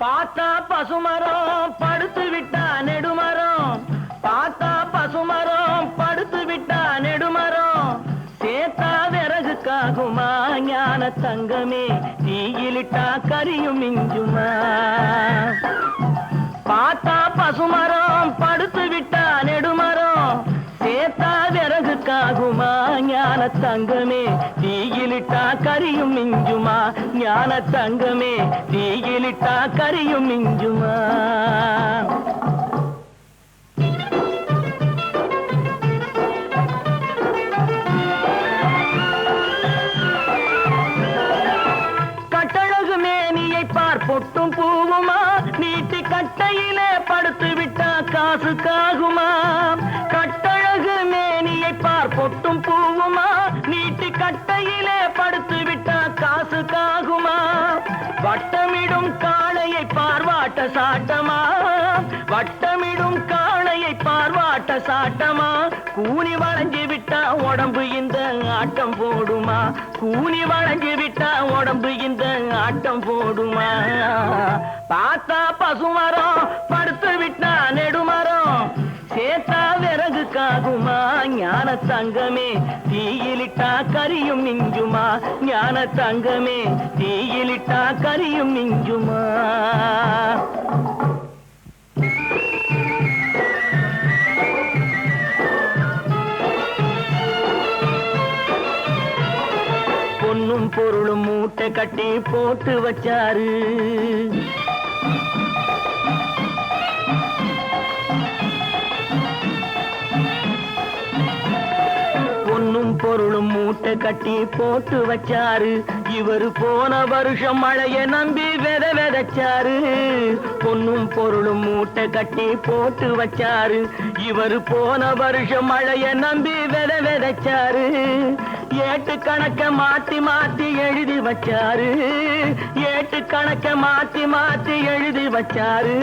Speaker 4: பார்த்தா பசுமரம் படுத்து விட்டா நெடுமரம். பார்த்தா பசுமரம் படுத்து விட்டா நெடுமரம். சேத்தா விறகுக்காகுமா ஞான தங்கமே, தீயிலிட்டா கரியும் மிஞ்சுமா. பார்த்தா பசுமரம் படுத்து விட்டா நெடுமரம். சேத்தா விறகுக்காகுமா ஞான தங்கமே, தீயிலிட்டா கரியும் மிஞ்சுமா. ஞான தங்கமே, தீயிலிட்டா கரியும் மிஞ்சுமா. கட்டழகு மேனியை பார் பொட்டும் பூவுமா. நீட்டி கட்டையிலே படுத்து விட்டா காசுக்காகுமா. கட்டழகு மேனியை பார் பொட்டும் பூவுமா. நீட்டி கட்டையிலே படுத்து விட்டா காசுக்காகுமா. வட்டமிடும் காளையை பார்வாட்ட சாட்டமா. வட்டமிடும் காளையை பார்வாட்ட சாட்டமா. கூனி வளைஞ்சு விட்டா உடம்பு இந்த ஆட்டம் போடுமா. கூனி வளைஞ்சு விட்டா உடம்பு இந்த ஆட்டம் போடுமா. பார்த்தா பசுமரம் படுத்து விட்டா நெடுமரம். சேத்தா விறகுக்காகுமா ஞான தங்கமே, தீயிலிட்டா கரியும் மிஞ்சுமா. ஞான தங்கமே, தீயிலிட்டா கரியும் மிஞ்சுமா.
Speaker 10: பொன்னும் பொருளும் மூட்டை கட்டி போட்டு வச்சாரு. பொன்னும் பொருளும் மூட்டை கட்டி போட்டு வச்சாரு. இவரு போன வருஷம் மழைய நம்பி விதைச்சாரு. பொன்னும் பொருளும் மூட்டை கட்டி போட்டு வச்சாரு. இவரு போன வருஷம் மழைய நம்பி விதைச்சாரு. ஏட்டு கணக்க மாத்தி மாத்தி எழுதி வச்சாரு. ஏட்டு கணக்க மாத்தி மாத்தி எழுதி வச்சாரு.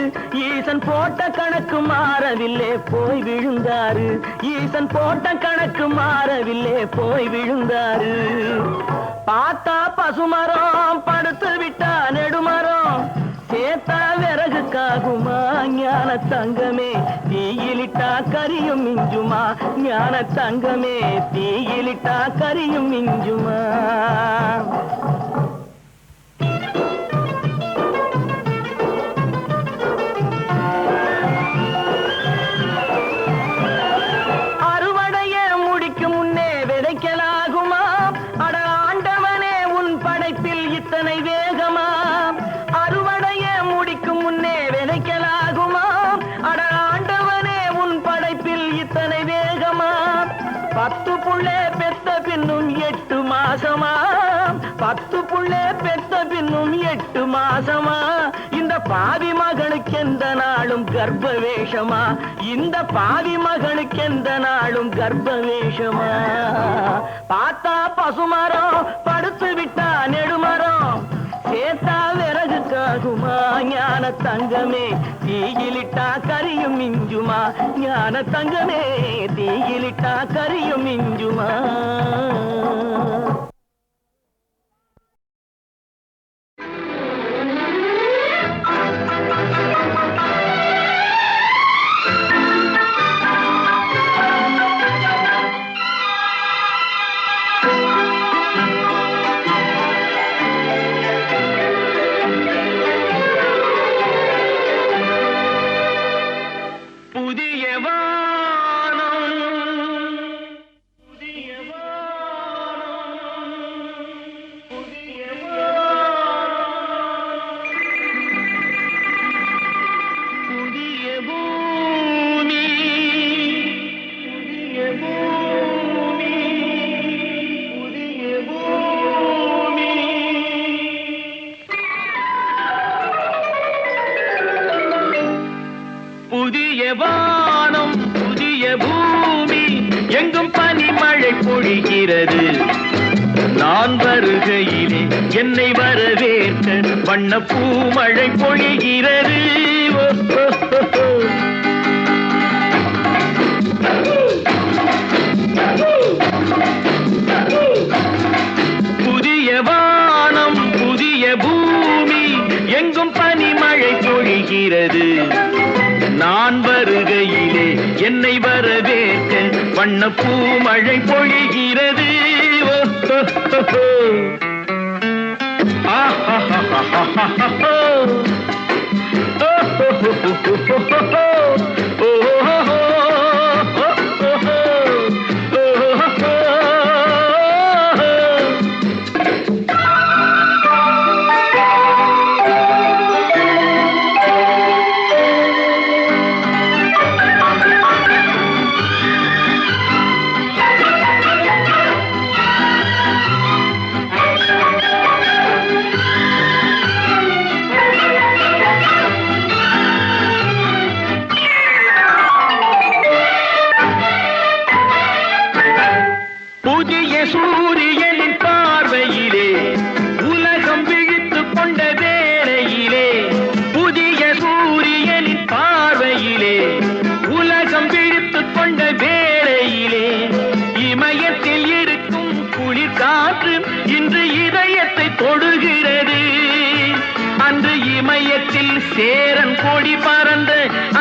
Speaker 10: ஈசன் போட்ட கணக்கு மாறவில்லை போய் விழுந்தாரு. ஈசன் போட்ட கணக்கு மாறவில்லை போய் விழுந்தாரு. பார்த்தா பசுமரம் படுத்து விட்டா நெடுமரம். சேத்தா விறகுக்காகுமா ஞான தங்கமே. தீயிலிட்டா கரியும் மிஞ்சுமா ஞான தங்கமே. தீயிலிட்டா கரியும் மிஞ்சுமா. அறுவடைய முடிக்கும் முன்னே விதைக்கலாகுமா? அட ஆண்டவனே உன் படைப்பில் இத்தனை வேகமா? அறுவடைய முடிக்கும் முன்னே விதைக்கலாகுமா? அட ஆண்டவனே உன் படைப்பில் இத்தனை வேகமா? 10 புள்ளே பெத்த பின்னும் 8 மாசமா? 10 புள்ளே பெத்த பின்னும் 8 மாசமா? இந்த பாவி மகனுக்கு எந்த நாளும் கர்ப்ப வேஷமா? இந்த பாவி மகனுக்கு எந்த நாளும் கர்ப்ப வேஷமா? பார்த்தா பசுமரம் படுத்து விட்டா நெடுமரம். சேத்தா விறகுக்காகுமா ஞான தங்கமே. தீயிலிட்டா கரியும் மிஞ்சுமா ஞான தங்கமே. தீயிலிட்டா கரியும் மிஞ்சுமா. புதிய வானம் புதிய பூமி எங்கும் பனிமழை பொழிகிறது. நான் வருகையிலே என்னை வரவேற்க வண்ண பூமழை பொழிகிறது. புதிய வானம் புதிய பூமி எங்கும் பனிமழை பொழிகிறது. நான் வருகையிலே என்னை வரவேற்க வண்ண பூமழை பொழிகிறது. சூரியனின் பார்வையிலே உலகம் விழித்து கொண்ட வேளையிலே. புதிய சூரியனின் பார்வையிலே உலகம் விழித்து கொண்ட வேளையிலே. இமயத்தில் இருக்கும் குளிர் காற்று இன்று இதயத்தை தொடுகிறது. அன்று இமயத்தில் சேரன் கொடி பறந்த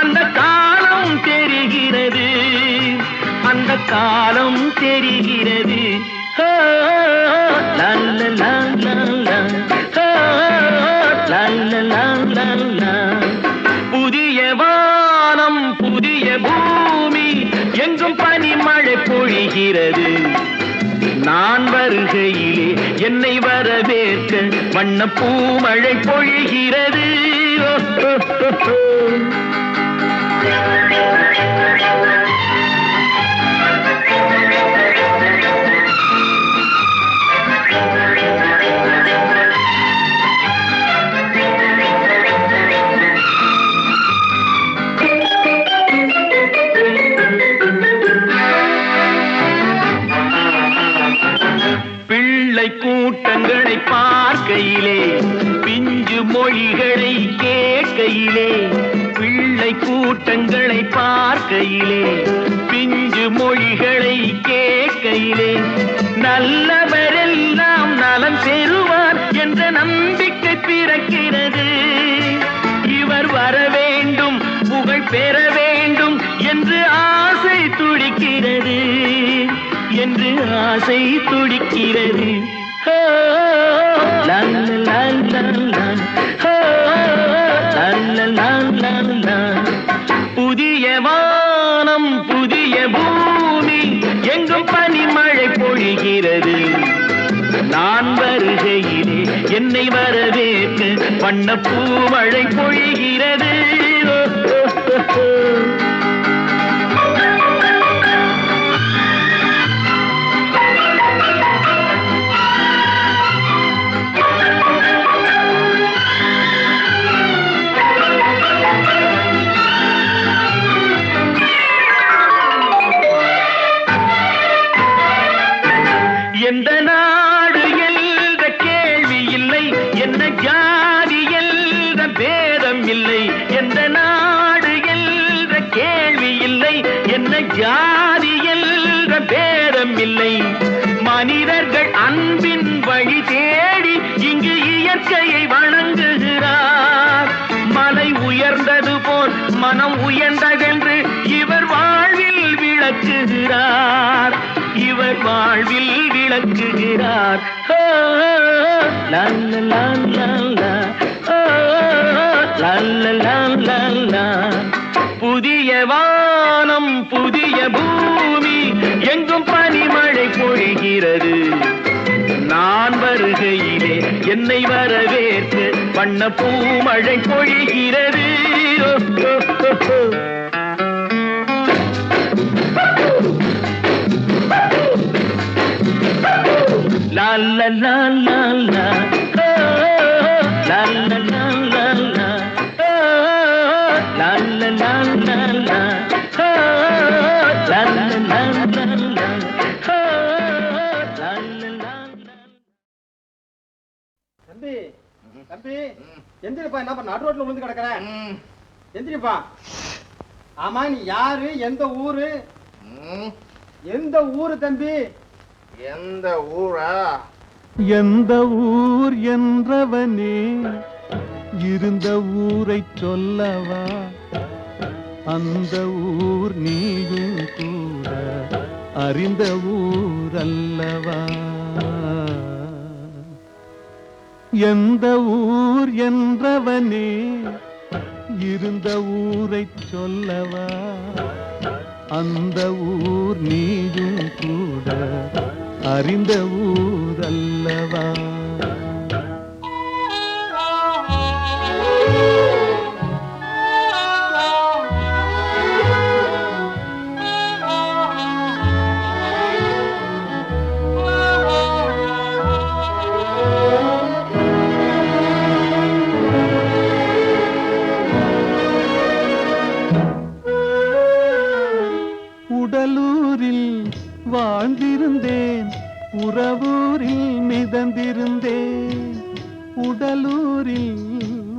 Speaker 10: அந்த காலம் தெரிகிறது. அந்த காலம் தெரிகிறது. புதிய வானம் புதிய பூமி எங்கும் பனிமழை பொழிகிறது. நான் வருகையில் வாழ்க்கையிலே என்னை வரவேற்க வண்ண பூமழை பொழிகிறது. கூட்டங்களை பார்க்கையிலே பிஞ்சு மொழிகளை கேட்கையிலே, பிள்ளை கூட்டங்களை பார்க்கையிலே பிஞ்சு மொழிகளை கேட்கையிலே, நல்லவரெல்லாம் நலம் பெறுவார் என்ற நம்பிக்கை பிறக்கிறது. இவர் வர வேண்டும், புகழ் பெற வேண்டும் என்று ஆசை துடிக்கிறது, என்று ஆசை துடிக்கிறது. புதிய வானம் புதிய பூமி எங்கும் பனிமழை பொழிகிறது. நான் வருகையிலே என்னை வரவேற்க வண்ண பூமழை பொழிகிறது. எந்த நாடு என்ற கேள்வி இல்லை, என்ன ஜாதி என்ற பேதம் இல்லை. எந்த நாடு என்ற கேள்வி இல்லை, என்ன ஜாதி என்ற பேதம் இல்லை. மனிதர்கள் அன்பின் வழி தேடி இங்கு இயற்கையை வணங்குகிறார். மலை உயர்ந்தது போல் மனம் உயர்ந்ததென்று இவர் வாழ்வில் விளக்குகிறார், இவர் வாழ்வில் விளக்குகிறார். புதிய வானம் புதிய பூமி எங்கும் பனிமழை பொழிகிறது. நான் வருகையிலே என்னை வரவேற்க வண்ண பூமழை பொழிகிறது. La la la la la, la la la la la, la la la la la, la la la la la.
Speaker 6: தம்பி தம்பி எந்திரிப்பா, என்ன நடு ரோட்ல விழுந்து கிடக்குற? எந்திரிப்பா. ஆமா, நீ யாரு? எந்த ஊரு? எந்த ஊரு தம்பி?
Speaker 11: எந்த ஊரா?
Speaker 12: எந்த ஊர் என்றவனே இருந்த ஊரை சொல்லவா, அந்த ஊர் நீயும் கூட அறிந்த ஊர் அல்லவா. எந்த ஊர் என்றவனே இருந்த ஊரை சொல்லவா, அந்த ஊர் நீயும் கூட அறிந்த ஊர் அல்லவா. உடலூரில் வாழ்ந்திருந்தேன், உறவூரில் மிதந்திருந்தேன். உடலூரில்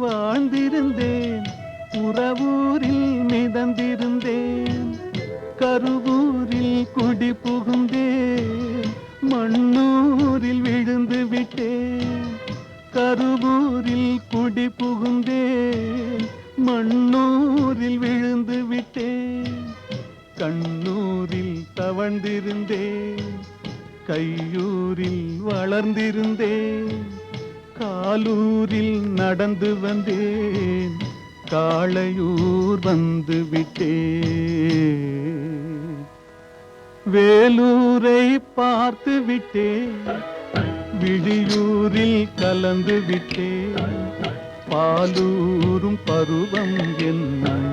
Speaker 12: வாழ்ந்திருந்தேன், உறவூரில் மிதந்திருந்தேன். கருவூரில் குடி புகுந்தேன், மண்ணூரில் விழுந்து விட்டேன். கருவூரில் குடி புகுந்தேன், மண்ணூரில் விழுந்து விட்டேன். கண்ணூரில் தவழ்ந்திருந்தேன், கையூரில் வளர்ந்திருந்தேன். காலூரில் நடந்து வந்தேன், காளையூர் வந்து விட்டேன். வேலூரை பார்த்து விட்டேன், விழியூரில் கலந்து விட்டேன் பாலூரும் பருவம் என்னும்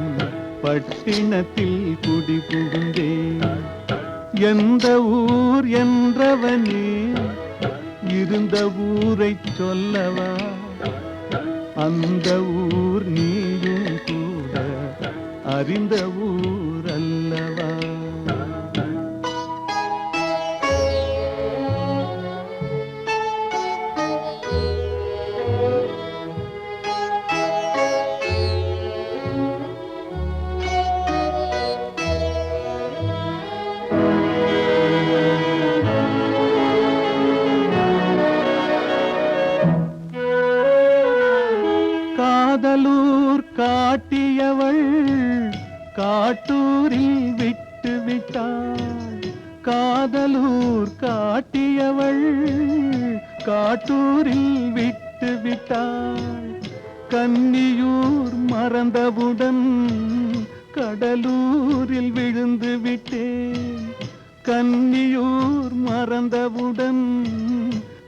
Speaker 12: பட்டினத்தில் குடி புகுந்தேன் எந்த ஊர் என்றவனே இருந்த ஊரைச் சொல்லவா அந்த ஊர் நீயும் கூட அறிந்த ஊர் அல்லவா காதலூர் காட்டியவள் காட்டூரில் விட்டு விட்டாள் காதலூர் காட்டியவள் காட்டூரில் விட்டு விட்டாள் கன்னியூர் மறந்தவுடன் கடலூரில் விழுந்து விட்டேன் கன்னியூர் மறந்தவுடன்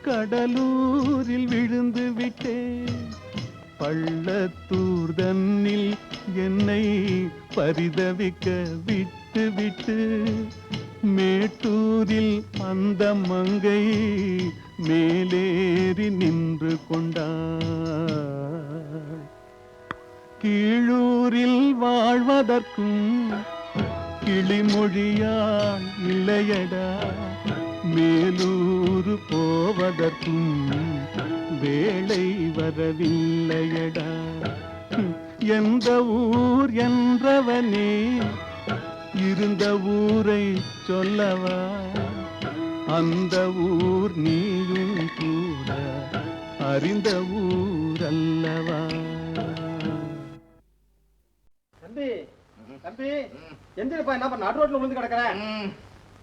Speaker 12: கடலூரில் விழுந்து விட்டேன் பள்ளத்தூர் தன்னில் என்னை பரிதவிக்க விட்டு விட்டு மேட்டூரில் அந்த மங்கை மேலேறி நின்று கொண்டாள் கீழூரில் வாழ்வதற்கும் கிளிமொழியால் இல்லையடா மேலூர் போவதற்கும் வேளை வரவில்லையடா எந்த ஊர் என்றவனே இருந்த ஊரை சொல்லவா அந்த ஊர் நீயும் கூட அறிந்த ஊர் அல்லவா
Speaker 6: தம்பி தம்பி எந்திரிப்பா என்ன நடு ரோட்ல விழுந்து கிடக்குறேன்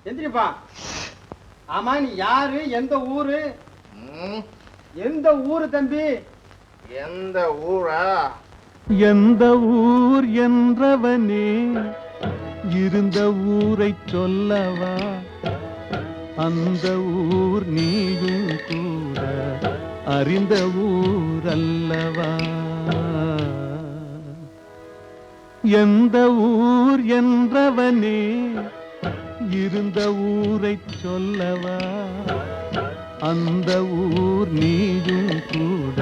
Speaker 6: எந்திரிப்பா ஆமா நீ யாரு எந்த ஊரு எந்த ஊரு தம்பி
Speaker 11: எந்த ஊரா
Speaker 12: எந்த ஊர் என்றவனே இருந்த ஊரைச் சொல்லவா அந்த ஊர் நீயும் கூட அறிந்த ஊர் அல்லவா எந்த ஊர் என்றவனே இருந்த ஊரைச் சொல்லவா அந்த ஊர் நீயும் கூட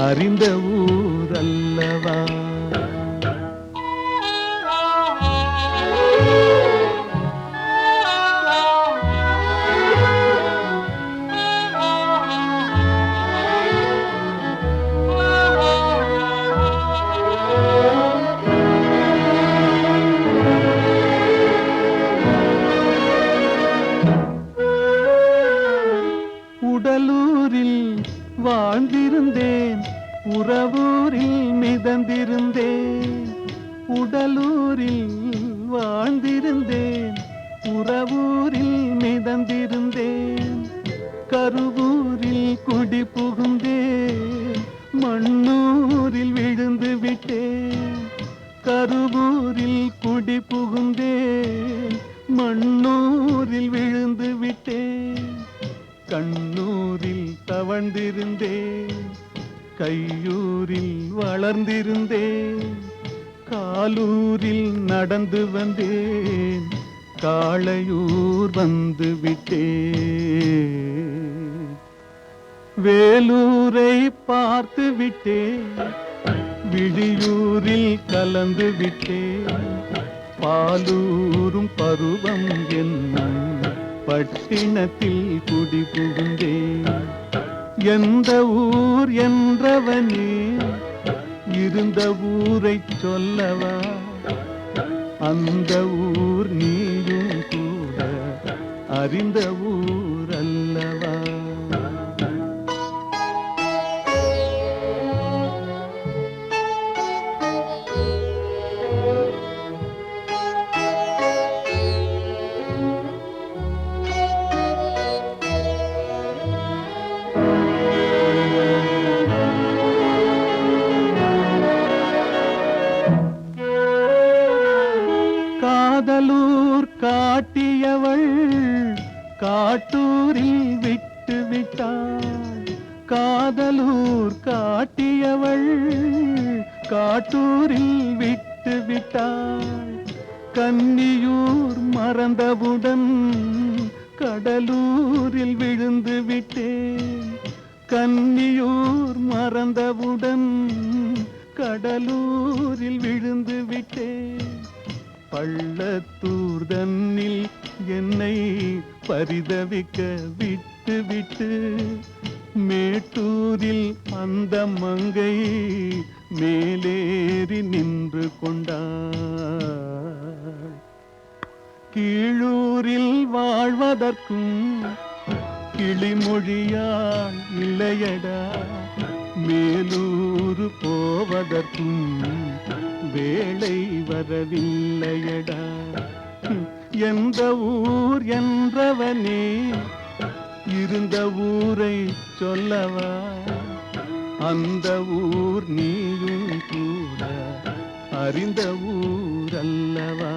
Speaker 12: அறிந்த ஊர் அல்லவா உடலூரில் வாழ்ந்திருந்தேன் உறவூரில் மிதந்திருந்தேன் உடலூரில் வாழ்ந்திருந்தேன் உறவூரில் மிதந்திருந்தேன் கருவூரில் குடி புகுந்தேன் மண்ணூரில் விழுந்து விட்டேன் கருவூரில் குடி புகுந்தேன் மண்ணூரில் விழுந்து விட்டேன் கண்ணூரில் தவழ்ந்திருந்தேன் கையூரில் வளர்ந்திருந்தேன் காலூரில் நடந்து வந்தேன் காளையூர் வந்து விட்டேன் வேலூரை பார்த்து விட்டேன் விழியூரில் கலந்து விட்டேன் பாலூரும் பருவம் என்னும் பட்டினத்தில் குடி புகுந்தேன் எந்த ஊர் என்றவனே இருந்த ஊரைச் சொல்லவா அந்த ஊர் நீயும் கூட அறிந்த ஊர் அல்லவா காதலூர் காட்டியவள் காட்டு விட்டாள். காதலூர் காட்டியவள் காட்டூரில் விட்டு விட்டாள். கன்னியூர் மறந்தவுடன் கடலூரில் விழுந்து விட்டேன். கன்னியூர் மறந்தவுடன் கடலூரில் விழுந்து விட்டேன். பள்ளத்தூர் தன்னில் என்னை பரிதவிக்க விட்டு விட்டு மேட்டூரில் அந்த மங்கை மேலேறி நின்று கொண்டாள். கீழூரில் வாழ்வதற்கும் கிளிமொழியாள் இல்லையடா, மேலூர் போவதற்கும் வேளை வரவில்லையடா. எந்த ஊர் என்றவனே இருந்த ஊரை சொல்லவா, அந்த ஊர் நீயும் கூட அறிந்த ஊர் அல்லவா.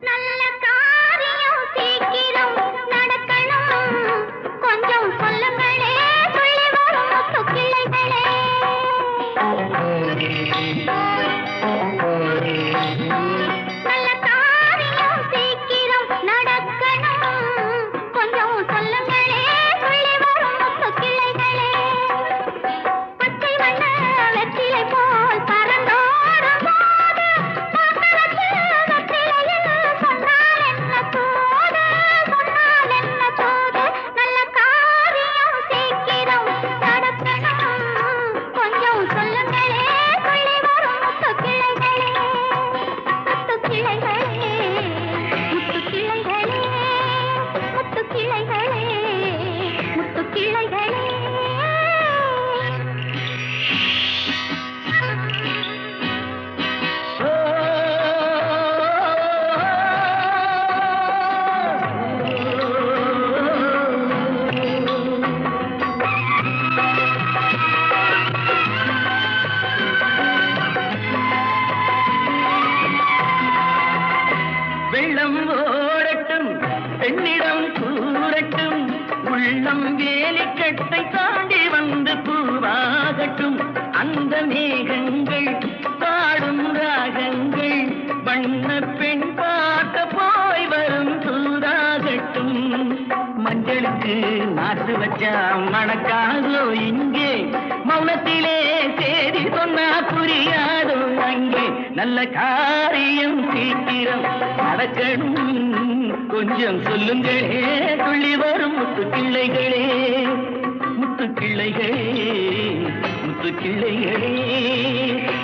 Speaker 13: நல்ல காரியம் சீக்கிரம் நடக்கணும், கொஞ்சம் சொல்லுங்களே, சொல்லி வரும் முத்து கிளைகளே. நல்ல காரியம் சீக்கிரம் நடக்கணும், கொஞ்சம் சொல்லுங்களே, சொல்லி வரும் முத்து கிளைகளே. பச்சை வண்ண வெற்றிலை போல் பறந்தோடும் போது மக்களுக்கு வெற்றிலையில் சொன்னால் என்ன சூது, சொன்னால் என்ன சூது. நல்ல காரியம் சீக்கிரம் நடக்கணும், கொஞ்சம் சொல்லுங்களே, சொல்லி வரும் முத்து கிளைகளே. முத்து கிளைகளே, முத்து கிளைகளே, முத்து கிளைகளே, முத்து கிளைகளே.
Speaker 10: வெள்ளம் ஓடட்டும், பெண்ணிடம் கூறட்டும், உள்ளம் வேலிக்கட்டை தாண்டி வந்து பூவாகட்டும். அந்த மேகங்கள் பாடும் ராகங்கள் வண்ண பெண் பார்க்க போய் வரும் தூதாகட்டும். மஞ்சளுக்கு நாட்டு வச்சா மணக்காதோ இங்கே, மௌனத்திலே சேதி சொன்னா புரியாதோ அங்கே. நல்ல காரியம் சீக்கிரம் நடக்கணும், கொஞ்சம் சொல்லுங்களே, துள்ளி வரும் முத்து கிளைகளே. முத்து கிளைகளே, முத்து கிளைகளே,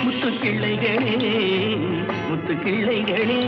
Speaker 10: முத்து கிளைகளே, முத்து கிளைகளே.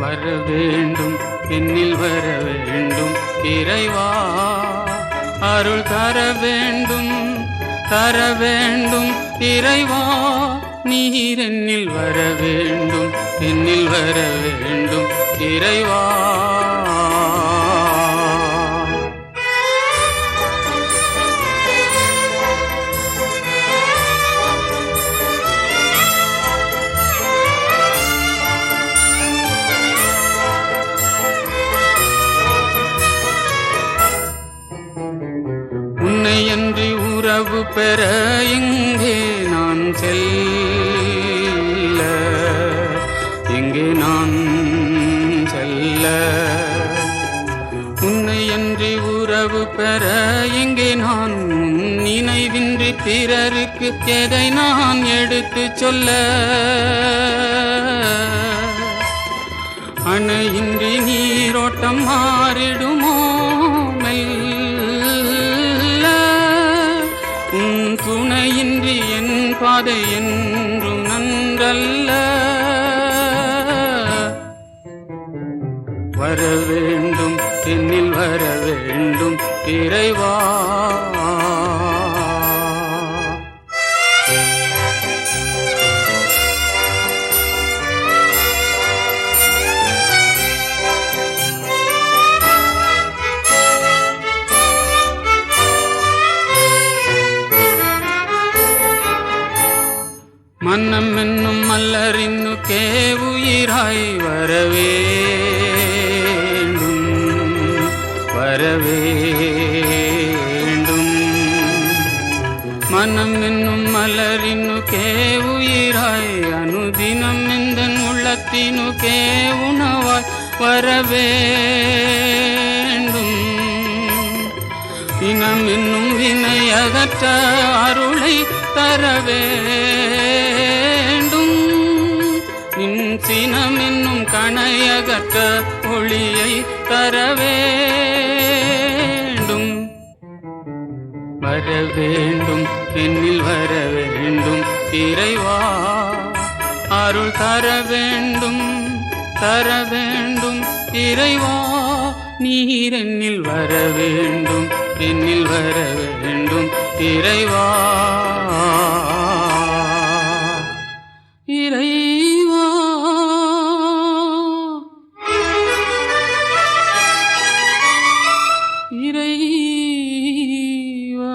Speaker 14: வர வேண்டும், என்னில் வர வேண்டும் இறைவா, அருள் தர வேண்டும், தர வேண்டும் இறைவா. நீர் என்னில் வர வேண்டும், என்னில் வர வேண்டும் இறைவா. உன்னையன்றி உறவு பெற எங்கே நான் செல்ல, எங்கே நான் செல்ல? உன்னையன்றி உறவு பெற எங்கே நான் நினைவின்றி பிறருக்கு எதை நான் எடுத்து சொல்ல? அணையின்றி நீரோட்டம் மாறிடுமோ மெல்ல? உன் துணையின்றி என் பாதை என்றும் நன்றல்ல. வர வேண்டும் என்னில் வர வேண்டும் இறைவா. மன்னம் என்னும் மல்லரின்னுக்கே உயிராய் வரவேண்டும், வரவேண்டும். மனம் என்னும் மலரினுக்கே உயிராய் அனுதினம் எந்தன் உள்ளத்தினுக்கே உணவாய் வரவேண்டும். இனம் என்னும் வினை அகற்ற அருளை தரவேண்டும். நின் சினம் என்னும் கணையகற்ற ஒளியை தரவேண்டும். வர வேண்டும் என்னில் வர வேண்டும் இறைவா. அருள் தர வேண்டும், தர வேண்டும் இறைவா. நீர் என்னில் வர வேண்டும், என்னில் வர வேண்டும் இறைவா. இறைவா இறைவா.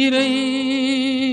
Speaker 14: இறைவா